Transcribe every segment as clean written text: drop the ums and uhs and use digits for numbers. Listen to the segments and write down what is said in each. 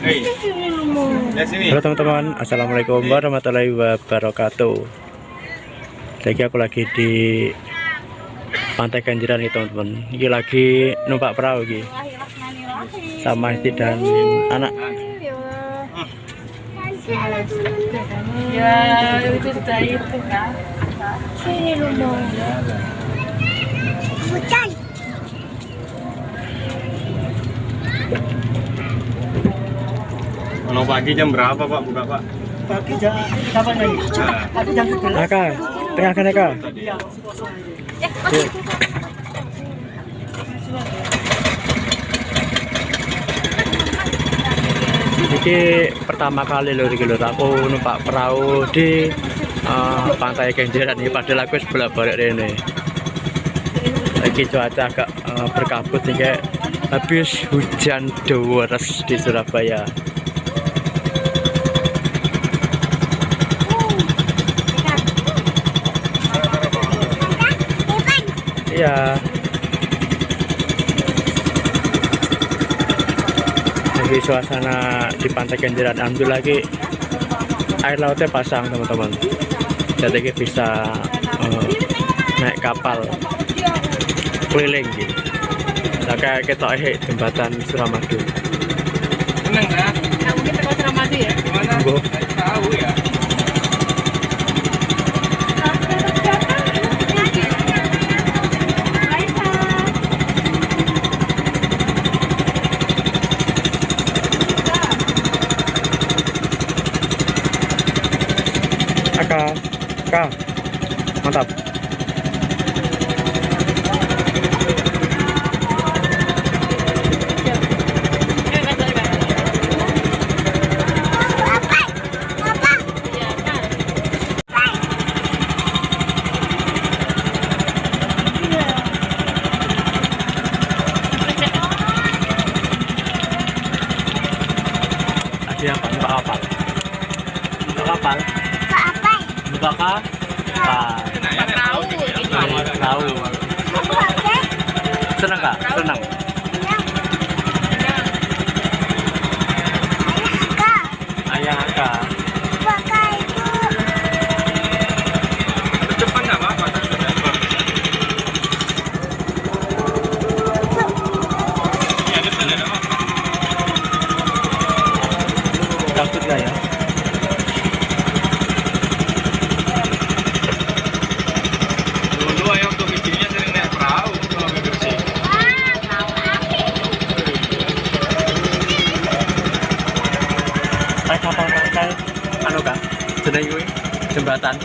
Halo teman-teman, assalamualaikum warahmatullahi wabarakatuh. Jadi aku lagi di Pantai Kenjeran nih teman-teman. Ini lagi numpak perahu ini sama istri dan anak. Ya itu itu kan. Sini lu mau. Bukan. Kalau pagi jam berapa Pak buka Pak? Pagi jam kapan lagi? Pagi jam 11. Naka, tengah kan Naka. Ini pertama kali loh aku numpak perahu di Pantai Kenjeran ini. Padahal aku sebelah balik ini. Lagi cuaca agak berkabut nih, kayak habis hujan deras di Surabaya. Iya. Lagi suasana di Pantai Kenjeran, alhamdulillah lagi air lautnya pasang teman-teman. Jadi bisa naik kapal keliling gitu. Nah, kayak kita jembatan Suramadu. Seneng kan? Kamu kita ke Suramadu ya? Gimana? Tahu ya. Kak, mantap. Ada apa? Buka kapal. Buka kapal. Buka kapal. Tahu. Senang Kak? Senang. Ayah Kak. Depan nggak apa-apa. Ya betul ya. Takut nggak ya? Dulu ayah waktu kecilnya sering naik perahu kalau nggak bersih. Naik kapal kayak anu Kak? Jeneng kuwi jembatan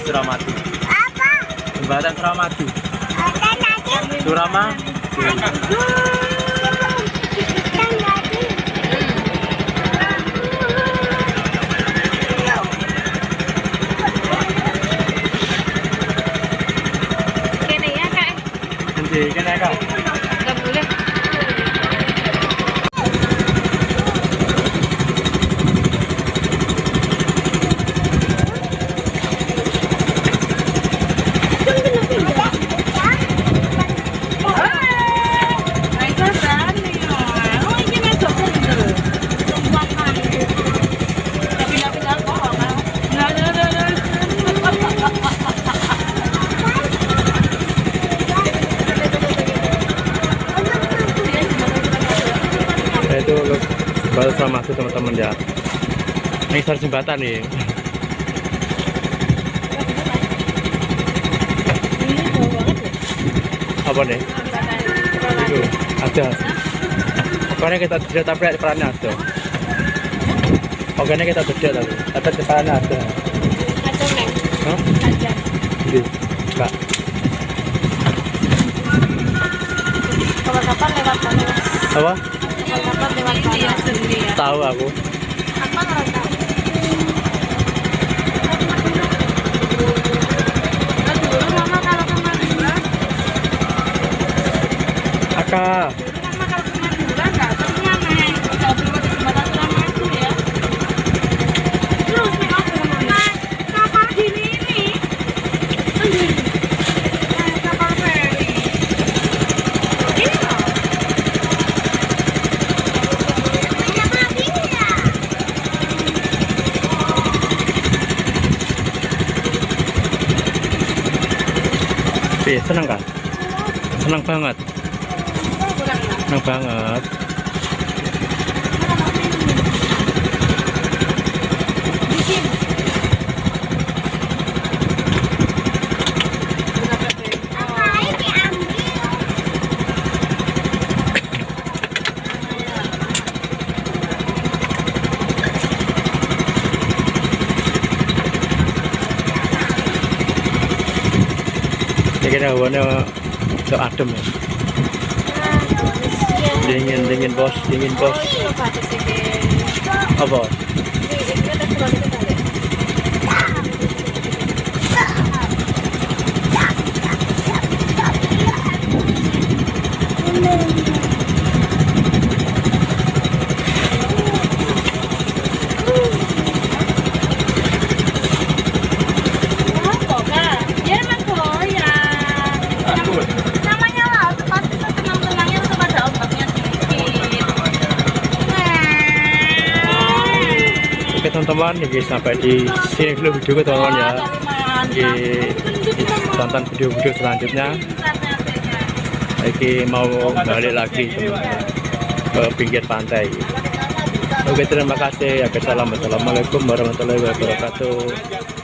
Suramadu. Jembatan Suramadu. Suramadu. Nanti kan ya Kak? Enggak boleh. Itu baru Suramadu teman-teman ya. Ini sar jembatan nih. Apa nih? Itu ada. Pokoknya kita tidak tapi perannya ada. Pokoknya kita tidak tapi perannya ada. Kacang neng. Hah? Kacang. Jadi, Kak. Kapan lewat sana? Apa? Kapan lewat sana? Tahu aku. Apa nggak tahu? Dulu mama kalau ke Madura, Kak. mama kalau ke Madura nggak pernah naik jembatan Suramadu ya. Terus naik apa namanya? Kapal gini ini. Kapal feri. Iya. Seneng kan? Seneng banget. Kurang lah. Seneng banget. Bikin. Berapa deh? Ini hawane so adem ya. Dingin bos, dingin bos. Coba cek deh. Apa? Ini ada surat itu kali. Apa kak? Dia emang goyang. Takut. Namanya laut pasti setenang-tenangnya tetap ada ombaknya sedikit. Oke teman-teman, ini sampai di sini dulu video teman-teman ya. Di tonton video-video selanjutnya. Lagi mau balik lagi teman-teman, ke pinggir pantai. Oke terima kasih. Assalamualaikum warahmatullahi wabarakatuh.